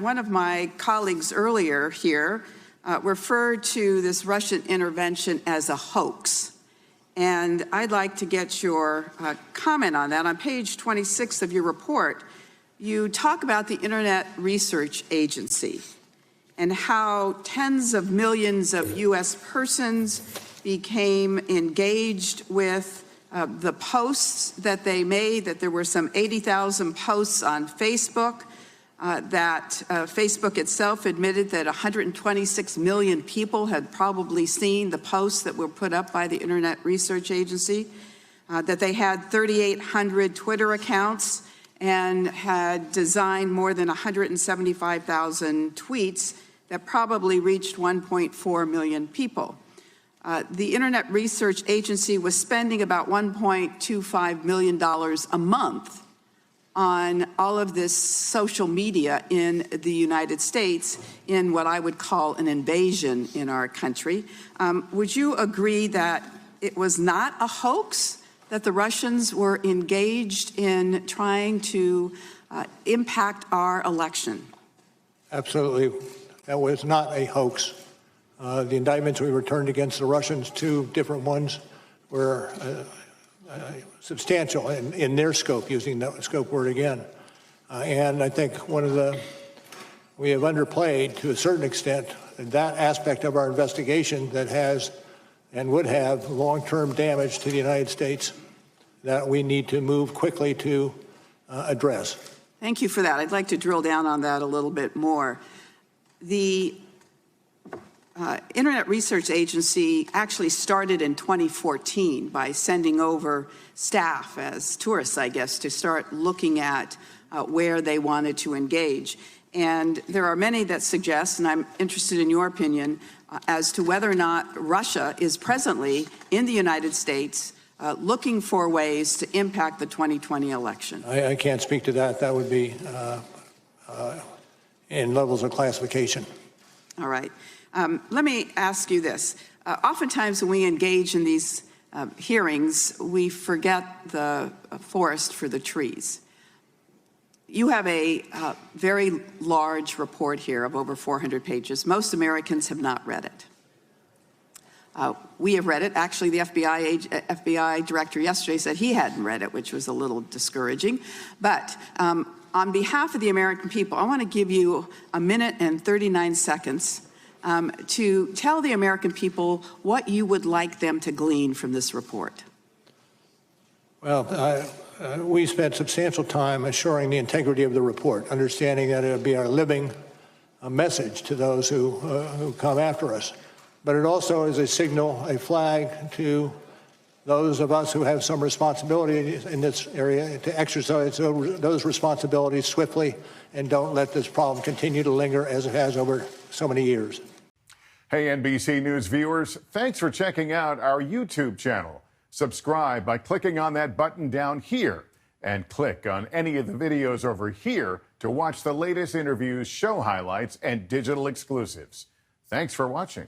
one of my colleagues earlier here referred to this Russian intervention as a hoax. And I'd like to get your comment on that. On page 26 of your report, you talk about the Internet Research Agency and how tens of millions of U.S. persons became engaged with the posts that they made, that there were some 80,000 posts on Facebook, that Facebook itself admitted that 126 million people had probably seen the posts that were put up by the Internet Research Agency, that they had 3,800 Twitter accounts and had designed more than 175,000 tweets that probably reached 1.4 million people. The Internet Research Agency was spending about $1.25 million a month on all of this social media in the United States in what I would call an invasion in our country. Would you agree that it was not a hoax, that the Russians were engaged in trying to impact our election? Absolutely. That was not a hoax. The indictments we returned against the Russians, 2 different ones, were substantial in their scope, using that scope word again. And I think we have underplayed to a certain extent that aspect of our investigation that has and would have long-term damage to the United States that we need to move quickly to address. Thank you for that. I'd like to drill down on that a little bit more. The Internet Research Agency actually started in 2014 by sending over staff as tourists, I guess, to start looking at where they wanted to engage. And there are many that suggest, and I'm interested in your opinion, as to whether or not Russia is presently in the United States looking for ways to impact the 2020 election. I can't speak to that. That would be in levels of classification. All right. Let me ask you this. Oftentimes when we engage in these hearings, we forget the forest for the trees. You have a very large report here of over 400 pages. Most Americans have not read it. We have read it. Actually, the FBI director yesterday said he hadn't read it, which was a little discouraging. But on behalf of the American people, I want to give you a minute and 39 seconds to tell the American people what you would like them to glean from this report. Well, we spent substantial time assuring the integrity of the report, understanding that it would be our living message to those who come after us. But it also is a signal, a flag to those of us who have some responsibility in this area to exercise those responsibilities swiftly and don't let this problem continue to linger as it has over so many years. Hey, NBC News viewers, thanks for checking out our YouTube channel. Subscribe by clicking on that button down here and click on any of the videos over here to watch the latest interviews, show highlights, and digital exclusives. Thanks for watching.